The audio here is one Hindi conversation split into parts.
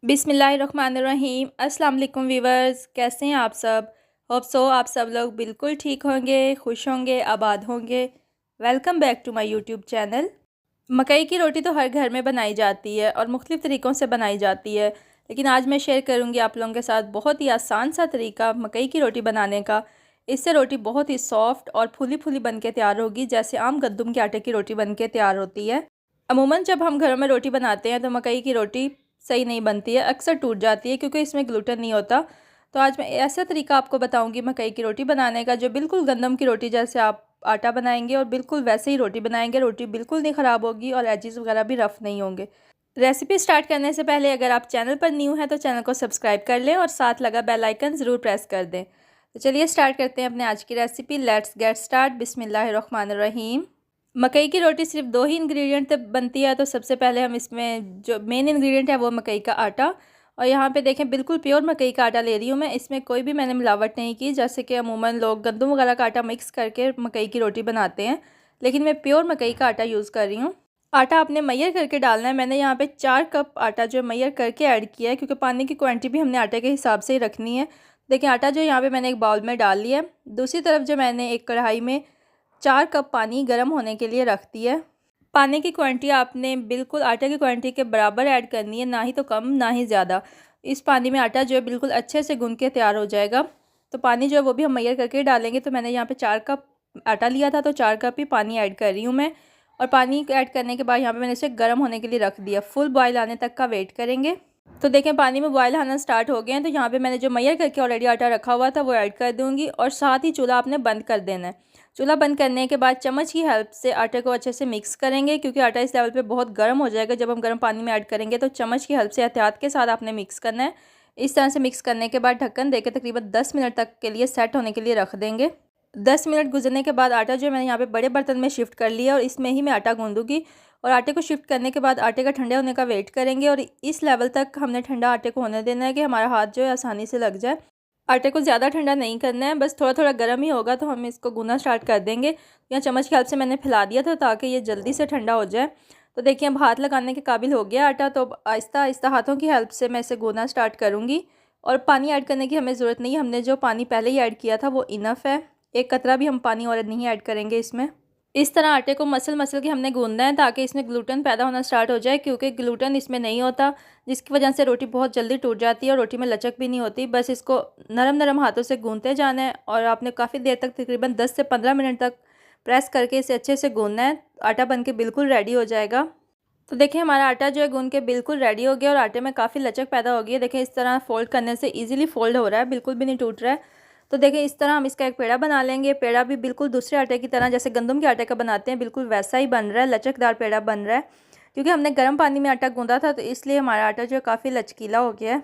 बिस्मिल्लाहिर्रहमानिर्रहीम। अस्सलाम वालेकुम वीवर्स, कैसे हैं आप सब। होप सो आप सब लोग बिल्कुल ठीक होंगे, खुश होंगे, आबाद होंगे। Welcome back to my YouTube channel. मकई की रोटी तो हर घर में बनाई जाती है और मुख्तलिफ़ तरीक़ों से बनाई जाती है, लेकिन आज मैं शेयर करूंगी आप लोगों के साथ बहुत ही आसान सा तरीका मकई की रोटी बनाने का। इससे रोटी बहुत ही सॉफ्ट और फूली फूली बन के तैयार होगी, जैसे आम गंदम के आटे की रोटी बन के तैयार होती है। अमूमन जब हम घरों में रोटी बनाते हैं तो मकई की रोटी सही नहीं बनती है, अक्सर टूट जाती है क्योंकि इसमें ग्लूटेन नहीं होता। तो आज मैं ऐसा तरीका आपको बताऊंगी मकई की रोटी बनाने का, जो बिल्कुल गंदम की रोटी जैसे आप आटा बनाएंगे और बिल्कुल वैसे ही रोटी बनाएंगे। रोटी बिल्कुल नहीं ख़राब होगी और एजेस वगैरह भी रफ़ नहीं होंगे। रेसिपी स्टार्ट करने से पहले अगर आप चैनल पर न्यू हैं तो चैनल को सब्सक्राइब कर लें और साथ लगा बेल आइकन ज़रूर प्रेस कर दें। तो चलिए स्टार्ट करते हैं अपने आज की रेसिपी। Let's get start. बिस्मिल्लाहिर्रहमानिर्रहीम। मकई की रोटी सिर्फ दो ही इंग्रेडिएंट से बनती है, तो सबसे पहले हम इसमें जो मेन इंग्रेडिएंट है वो मकई का आटा। और यहाँ पे देखें बिल्कुल प्योर मकई का आटा ले रही हूँ मैं, इसमें कोई भी मैंने मिलावट नहीं की, जैसे कि अमूमन लोग गंदम वगैरह का आटा मिक्स करके मकई की रोटी बनाते हैं, लेकिन मैं प्योर मकई का आटा यूज़ कर रही हूँ। आटा आपने मैयर करके डालना है। मैंने यहाँ पे 4 कप आटा जो मैयर करके ऐड किया है, क्योंकि पानी की क्वांटिटी भी हमने आटे के हिसाब से ही रखनी है। देखिए आटा जो यहाँ पे मैंने एक बाउल में डाल लिया है। दूसरी तरफ जो मैंने एक कढ़ाई में 4 कप पानी गर्म होने के लिए रख दिया है। पानी की क्वांटिटी आपने बिल्कुल आटे की क्वांटिटी के बराबर ऐड करनी है, ना ही तो कम ना ही ज़्यादा। इस पानी में आटा जो है बिल्कुल अच्छे से गूंद के तैयार हो जाएगा। तो पानी जो है वो भी हम मैयर करके डालेंगे। तो मैंने यहाँ पे 4 कप आटा लिया था, तो 4 कप ही पानी ऐड कर रही हूँ मैं। और पानी ऐड करने के बाद यहाँ पे मैंने इसे गर्म होने के लिए रख दिया। फुल बॉयल आने तक का वेट करेंगे। तो देखें पानी में बॉयल आना स्टार्ट हो गए हैं। तो यहाँ पे मैंने जो मैयर करके ऑलरेडी आटा रखा हुआ था वो ऐड कर दूँगी, और साथ ही चूल्हा आपने बंद कर देना है। चूल्हा बंद करने के बाद चम्मच की हेल्प से आटे को अच्छे से मिक्स करेंगे, क्योंकि आटा इस लेवल पे बहुत गर्म हो जाएगा जब हम गर्म पानी में ऐड करेंगे। तो चम्मच की हेल्प से एहतियात के साथ आपने मिक्स करना है। इस तरह से मिक्स करने के बाद ढक्कन देकर तकरीबन 10 मिनट तक के लिए सेट होने के लिए रख देंगे। 10 मिनट गुजरने के बाद आटा जो मैंने यहाँ पे बड़े बर्तन में शिफ्ट कर लिया और इसमें ही मैं आटा गूंदूंगी। और आटे को शिफ्ट करने के बाद आटे का ठंडे होने का वेट करेंगे, और इस लेवल तक हमने ठंडा आटे को होने देना है कि हमारा हाथ जो है आसानी से लग जाए। आटे को ज़्यादा ठंडा नहीं करना है, बस थोड़ा थोड़ा गर्म ही होगा तो हम इसको गूंदना स्टार्ट कर देंगे। यहाँ चम्मच की हेल्प से मैंने फैला दिया था ताकि ये जल्दी से ठंडा हो जाए। तो देखिए अब हाथ लगाने के काबिल हो गया आटा। तो आहिस्ता आहिस्ता हाथों की हेल्प से मैं इसे गूंदना स्टार्ट करूँगी। और पानी ऐड करने की हमें ज़रूरत नहीं है, हमने जो पानी पहले ही ऐड किया था वो इनफ है। एक कतरा भी हम पानी और नहीं ऐड करेंगे इसमें। इस तरह आटे को मसल मसल के हमने गूंदना है ताकि इसमें ग्लूटेन पैदा होना स्टार्ट हो जाए, क्योंकि ग्लूटेन इसमें नहीं होता, जिसकी वजह से रोटी बहुत जल्दी टूट जाती है और रोटी में लचक भी नहीं होती। बस इसको नरम नरम हाथों से गूंदते जाना है, और आपने काफ़ी देर तक तकरीबन 10 से 15 मिनट तक प्रेस करके इसे अच्छे से गूंदना है। आटा बन के बिल्कुल रेडी हो जाएगा। तो देखिए हमारा आटा जो है गूंद के बिल्कुल रेडी हो गया और आटे में काफ़ी लचक पैदा हो गई है। देखिए इस तरह फोल्ड करने से इजीली फोल्ड हो रहा है, बिल्कुल भी नहीं टूट रहा है। तो देखिए इस तरह हम इसका एक पेड़ा बना लेंगे। पेड़ा भी बिल्कुल दूसरे आटे की तरह, जैसे गंदम के आटे का बनाते हैं, बिल्कुल वैसा ही बन रहा है, लचकदार पेड़ा बन रहा है। क्योंकि हमने गर्म पानी में आटा गूंदा था तो इसलिए हमारा आटा जो है काफ़ी लचकीला हो गया है।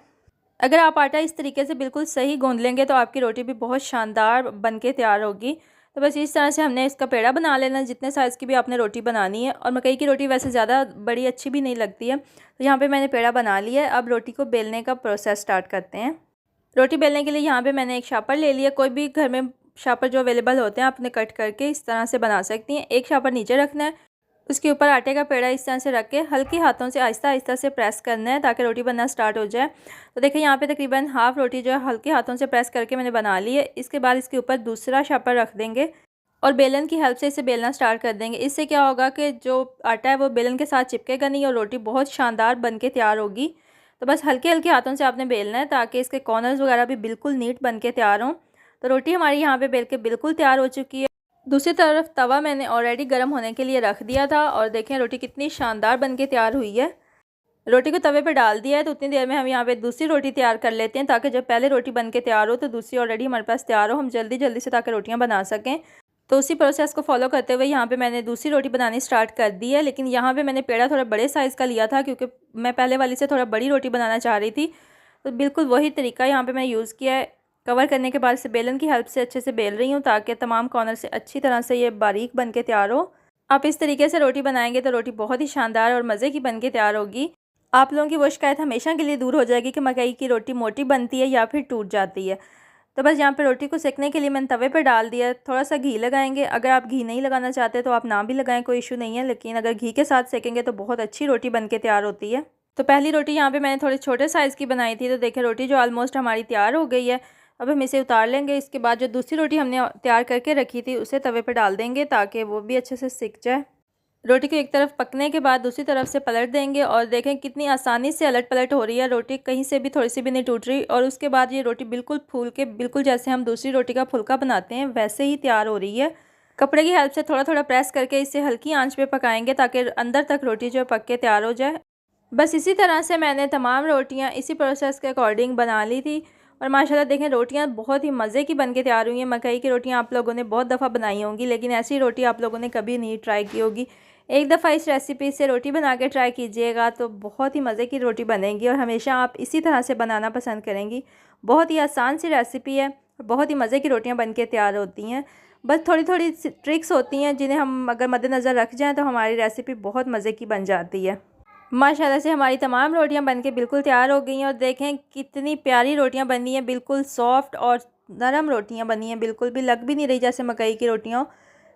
अगर आप आटा इस तरीके से बिल्कुल सही गूंद लेंगे तो आपकी रोटी भी बहुत शानदार बन के तैयार होगी। तो बस इस तरह से हमने इसका पेड़ा बना लेना, जितने साइज़ की भी आपने रोटी बनानी है। और मकई की रोटी वैसे ज़्यादा बड़ी अच्छी भी नहीं लगती है। तो यहाँ पे मैंने पेड़ा बना लिया है। अब रोटी को बेलने का प्रोसेस स्टार्ट करते हैं। रोटी बेलने के लिए यहाँ पे मैंने एक शापर ले लिया। कोई भी घर में शापर जो अवेलेबल होते हैं आपने कट करके इस तरह से बना सकती हैं। एक शापर नीचे रखना है, उसके ऊपर आटे का पेड़ा इस तरह से रख के हल्के हाथों से आहिस्ता आहिस्ता से प्रेस करना है ताकि रोटी बनना स्टार्ट हो जाए। तो देखिए यहाँ पे तकरीबन हाफ़ रोटी जो है हल्के हाथों से प्रेस करके मैंने बना ली है। इसके बाद इसके ऊपर दूसरा शापर रख देंगे और बेलन की हेल्प से इसे बेलना स्टार्ट कर देंगे। इससे क्या होगा कि जो आटा है वो बेलन के साथ चिपकेगा नहीं और रोटी बहुत शानदार बन के तैयार होगी। तो बस हल्के हल्के हाथों से आपने बेलना है ताकि इसके कॉर्नर्स वगैरह भी बिल्कुल नीट बन के तैयार हों। तो रोटी हमारी यहाँ पे बेल के बिल्कुल तैयार हो चुकी है। दूसरी तरफ तवा मैंने ऑलरेडी गर्म होने के लिए रख दिया था, और देखें रोटी कितनी शानदार बन के तैयार हुई है। रोटी को तवे पे डाल दिया है, तो उतनी देर में हम यहाँ पे दूसरी रोटी तैयार कर लेते हैं, ताकि जब पहले रोटी बन के तैयार हो तो दूसरी ऑलरेडी हमारे पास तैयार हो, हम जल्दी जल्दी से ताकि रोटियाँ बना सकें। तो उसी प्रोसेस को फॉलो करते हुए यहाँ पे मैंने दूसरी रोटी बनानी स्टार्ट कर दी है। लेकिन यहाँ पे मैंने पेड़ा थोड़ा बड़े साइज़ का लिया था, क्योंकि मैं पहले वाली से थोड़ा बड़ी रोटी बनाना चाह रही थी। तो बिल्कुल वही तरीका यहाँ पे मैंने यूज़ किया है। कवर करने के बाद इसे बेलन की हेल्प से अच्छे से बेल रही हूँ ताकि तमाम कॉर्नर से अच्छी तरह से ये बारीक बन के तैयार हो। आप इस तरीके से रोटी बनाएंगे तो रोटी बहुत ही शानदार और मज़े की बन के तैयार होगी। आप लोगों की वो शिकायत हमेशा के लिए दूर हो जाएगी कि मकई की रोटी मोटी बनती है या फिर टूट जाती है। तो बस यहाँ पे रोटी को सेकने के लिए मैंने तवे पे डाल दिया। थोड़ा सा घी लगाएंगे। अगर आप घी नहीं लगाना चाहते तो आप ना भी लगाएं, कोई इशू नहीं है, लेकिन अगर घी के साथ सेकेंगे तो बहुत अच्छी रोटी बन के तैयार होती है। तो पहली रोटी यहाँ पे मैंने थोड़े छोटे साइज़ की बनाई थी। तो देखें रोटी जो ऑलमोस्ट हमारी तैयार हो गई है। अब हम इसे उतार लेंगे। इसके बाद जो दूसरी रोटी हमने तैयार करके रखी थी उसे तवे पे डाल देंगे ताकि वो भी अच्छे से सिक जाए। रोटी को एक तरफ पकने के बाद दूसरी तरफ से पलट देंगे और देखें कितनी आसानी से अलट पलट हो रही है। रोटी कहीं से भी थोड़ी सी भी नहीं टूट रही और उसके बाद ये रोटी बिल्कुल फूल के, बिल्कुल जैसे हम दूसरी रोटी का फुल्का बनाते हैं वैसे ही तैयार हो रही है। कपड़े की हेल्प से थोड़ा थोड़ा प्रेस करके इसे हल्की आंच पे पकाएंगे ताकि अंदर तक रोटी जो पक के तैयार हो जाए। बस इसी तरह से मैंने तमाम रोटियां इसी प्रोसेस के अकॉर्डिंग बना ली थी और माशाल्लाह देखें रोटियां बहुत ही मज़े की बन के तैयार हुई हैं। मकई की रोटियां आप लोगों ने बहुत दफ़ा बनाई होंगी लेकिन ऐसी रोटी आप लोगों ने कभी नहीं ट्राई की होगी। एक दफ़ा इस रेसिपी से रोटी बना के ट्राई कीजिएगा तो बहुत ही मज़े की रोटी बनेगी और हमेशा आप इसी तरह से बनाना पसंद करेंगी। बहुत ही आसान सी रेसिपी है और बहुत ही मज़े की रोटियाँ बन के तैयार होती हैं। बस थोड़ी थोड़ी ट्रिक्स होती हैं जिन्हें हम अगर मद्देनज़र रख जाएँ तो हमारी रेसिपी बहुत मज़े की बन जाती है। माशाल्लाह से हमारी तमाम रोटियां बनके बिल्कुल तैयार हो गई हैं और देखें कितनी प्यारी रोटियां बनी हैं। बिल्कुल सॉफ्ट और नरम रोटियां बनी हैं, बिल्कुल भी लग भी नहीं रही जैसे मकई की रोटियां हो,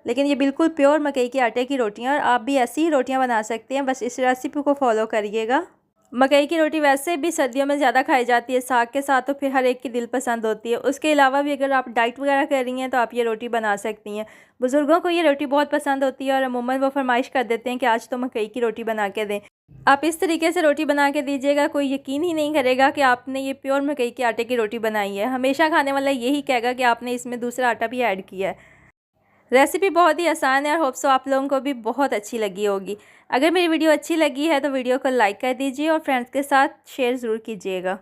लेकिन ये बिल्कुल प्योर मकई के आटे की रोटियां। और आप भी ऐसी ही रोटियां बना सकते हैं, बस इस रेसिपी को फॉलो करिएगा। मकई की रोटी वैसे भी सर्दियों में ज़्यादा खाई जाती है साग के साथ, तो फिर हर एक की दिल पसंद होती है। उसके अलावा भी अगर आप डाइट वगैरह कर रही हैं तो आप ये रोटी बना सकती हैं। बुज़ुर्गों को ये रोटी बहुत पसंद होती है और अमूमन वो फरमाइश कर देते हैं कि आज तो मकई की रोटी बना के दें। आप इस तरीके से रोटी बना के दीजिएगा, कोई यकीन ही नहीं करेगा कि आपने ये प्योर मकई के आटे की रोटी बनाई है। हमेशा खाने वाला यही कहेगा कि आपने इसमें दूसरा आटा भी ऐड किया है। रेसिपी बहुत ही आसान है और होप सो आप लोगों को भी बहुत अच्छी लगी होगी। अगर मेरी वीडियो अच्छी लगी है तो वीडियो को लाइक कर दीजिए और फ्रेंड्स के साथ शेयर ज़रूर कीजिएगा।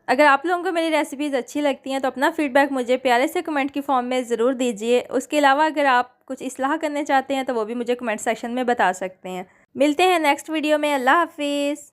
अगर आप लोगों को मेरी रेसिपीज़ अच्छी लगती हैं तो अपना फ़ीडबैक मुझे प्यारे से कमेंट की फॉर्म में ज़रूर दीजिए। उसके अलावा अगर आप कुछ इस्लाह करना चाहते हैं तो वो भी मुझे कमेंट सेक्शन में बता सकते हैं। मिलते हैं नेक्स्ट वीडियो में। अल्लाह हाफिज़।